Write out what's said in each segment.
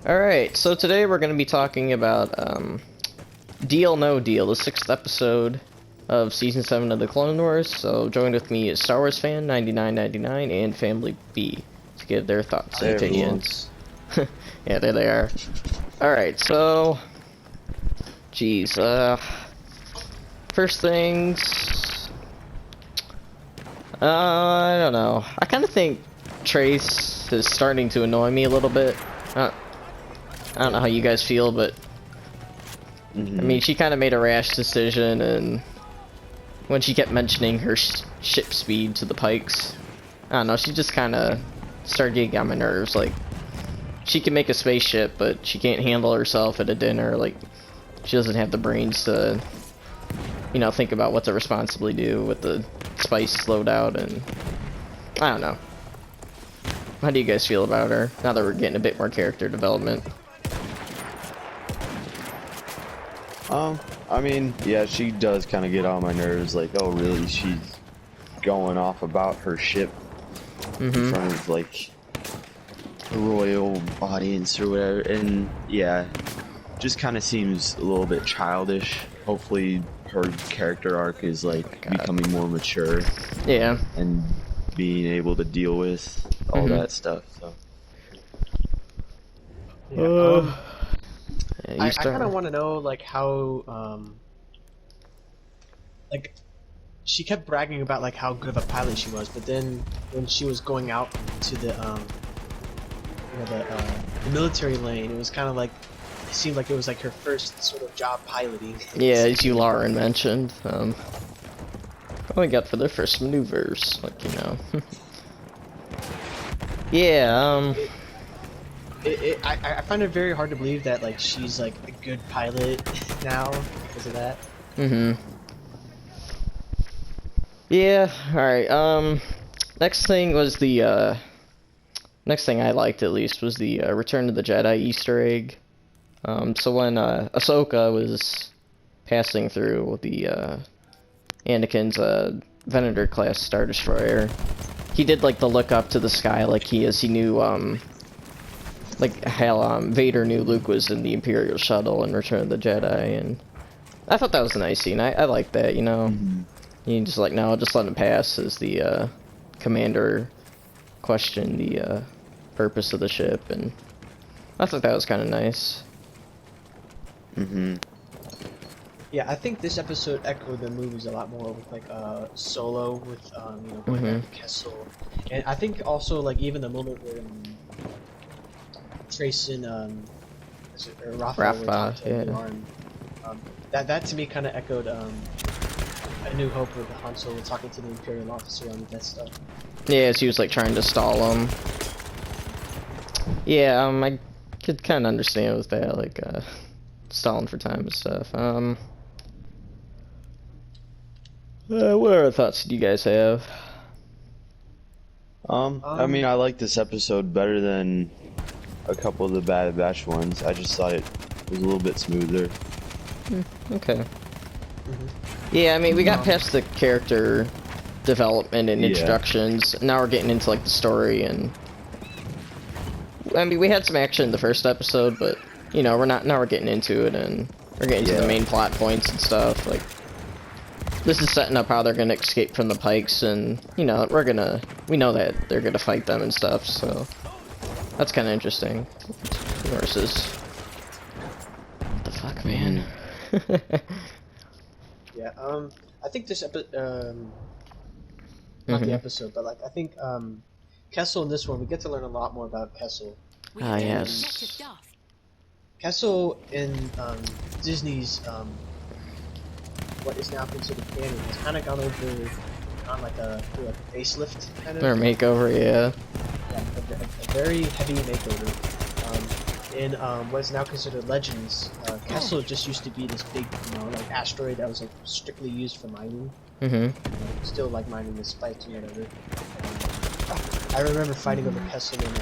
Alright, so today we're going to be talking about Deal No Deal, the 6th episode of Season 7 of the Clone Wars. So joined with me is Star Wars fan 9999 and Family B to give their thoughts and opinions. Yeah, there they are. Alright, so... Geez, first things... I don't know. I kind of think Trace is starting to annoy me a little bit. I don't know how you guys feel, but I mean, she kind of made a rash decision, and when she kept mentioning her ship speed to the Pikes, I don't know, she just kind of started getting on my nerves. Like, she can make a spaceship, but she can't handle herself at a dinner. Like, she doesn't have the brains to, you know, think about what to responsibly do with the spice loadout, and I don't know. How do you guys feel about her, now that we're getting a bit more character development? I mean, yeah, she does kind of get on my nerves, like, oh, really, she's going off about her ship in front of, like, a royal audience or whatever, and, yeah, just kind of seems a little bit childish. Hopefully her character arc is, like, becoming more mature. Yeah. And being able to deal with all that stuff, so. Yeah, I kind of want to know, like, how, like, she kept bragging about, like, how good of a pilot she was, but then when she was going out to the, you know, the military lane, it was kind of like, it seemed like it was, like, her first sort of job piloting. Yeah, as you, Lauren, mentioned, what we got for their first maneuvers, like, you know. Yeah, I find it very hard to believe that, like, she's, like, a good pilot now because of that. Yeah, alright, next thing was the, next thing I liked, at least, was the, Return of the Jedi Easter egg. So when, Ahsoka was passing through the, Anakin's, Venator-class Star Destroyer, he did, like, the look up to the sky like he knew, like how Vader knew Luke was in the Imperial shuttle in Return of the Jedi, and I thought that was a nice scene. I liked that, you know. You just like, no, just let him pass as the commander questioned the purpose of the ship, and I thought that was kind of nice. Yeah, I think this episode echoed the movies a lot more with, like, Solo with you know, going back to Kessel, and I think also, like, even the moment where Trace and Rafa were talking to Lauren, that to me kind of echoed A New Hope with Han Solo talking to the Imperial officer on the Death Star. Yeah, she was like trying to stall him. Yeah, I could kind of understand with that, like stalling for time and stuff. What other thoughts do you guys have? I mean, I like this episode better than a couple of the Bad Batch ones. I just thought it was a little bit smoother. Okay. Yeah, I mean, we got past the character development and introductions. Now we're getting into, like, the story, and I mean, we had some action in the first episode, but you know, now we're getting into it, and we're getting to the main plot points and stuff. Like, this is setting up how they're gonna escape from the Pikes, and you know, we know that they're gonna fight them and stuff, so that's kind of interesting. Versus, what the fuck, man? Yeah, I think this episode, not the episode, but, like, I think, Kessel in this one, we get to learn a lot more about Kessel. Ah, yes. Kessel in, Disney's, what is now considered canon, has kind of gone over on, like, a facelift, kind of. Or makeover, yeah. Yeah, a very heavy makeover. In what is now considered Legends, Kessel just used to be this big, you know, like, asteroid that was, like, strictly used for mining. You know, still, like, mining the spice or whatever. I remember fighting over Kessel in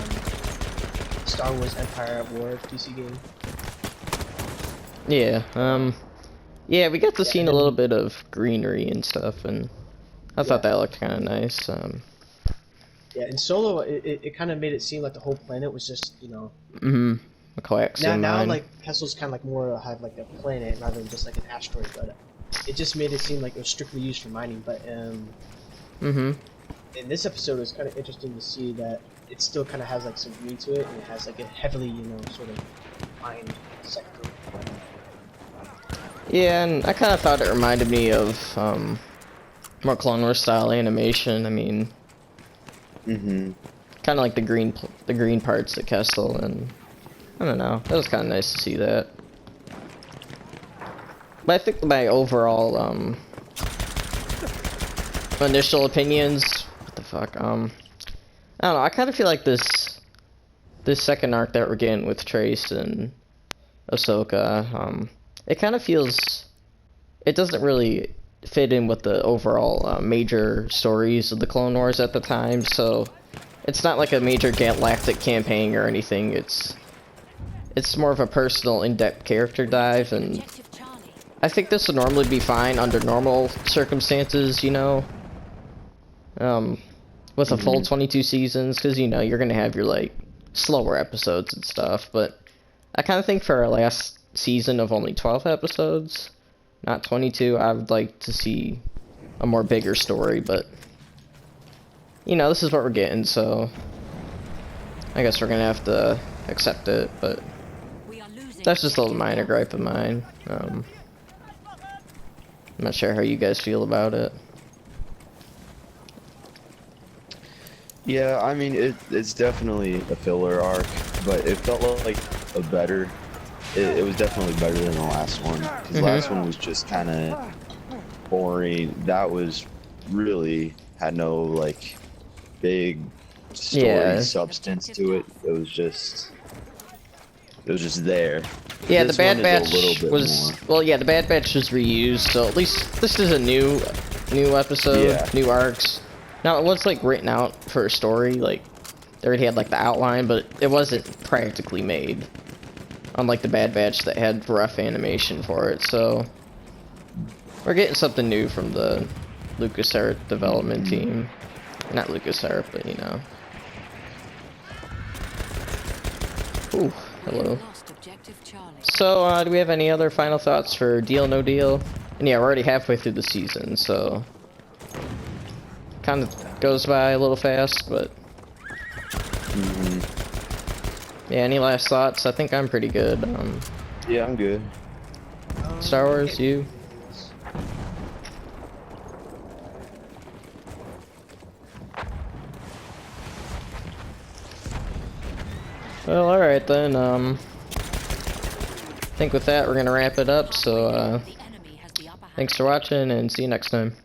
Star Wars Empire at War PC game. Yeah, yeah, we got to see a little bit of greenery and stuff, and I thought that looked kind of nice. Yeah, in Solo, it kind of made it seem like the whole planet was just, you know, a coaxium now mine. like Kessel's kind of like more have like a planet rather than just like an asteroid, but it just made it seem like it was strictly used for mining. But in this episode, it's kind of interesting to see that it still kind of has like some green to it, and it has like a heavily, you know, sort of mined sector. Yeah, and I kind of thought it reminded me of more Clone Wars style animation. I mean, kind of like the green parts at Kessel, and I don't know. That was kind of nice to see that. But I think my overall initial opinions. What the fuck? I don't know. I kind of feel like this second arc that we're getting with Trace and Ahsoka, it kind of feels. It doesn't really fit in with the overall major stories of the Clone Wars at the time, so it's not like a major galactic campaign or anything. It's more of a personal, in-depth character dive, and I think this would normally be fine under normal circumstances, you know, with a full 22 seasons, because, you know, you're going to have your, like, slower episodes and stuff, but I kind of think for our last season of only 12 episodes, not 22, I would like to see a more bigger story, but, you know, this is what we're getting, so I guess we're going to have to accept it, but that's just a little minor gripe of mine. I'm not sure how you guys feel about it. Yeah, I mean, it's definitely a filler arc, but it felt like a better. It was definitely better than the last one, because the last one was just kind of boring. That was really had no like big story substance to it. It was just there. Yeah, This the Bad one is a Batch little bit was more. well. Yeah, the Bad Batch was reused, so at least this is a new episode, new arcs. Now it was like written out for a story, like they already had like the outline, but it wasn't practically made. Unlike the Bad Batch that had rough animation for it, so we're getting something new from the LucasArts development team. Not LucasArts, but you know. Ooh, hello. So, do we have any other final thoughts for Deal No Deal? And yeah, we're already halfway through the season, so kind of goes by a little fast, but yeah. Any last thoughts? I think I'm pretty good. Yeah, I'm good. Star Wars, you? Well, alright then, I think with that we're gonna wrap it up, so, thanks for watching and see you next time.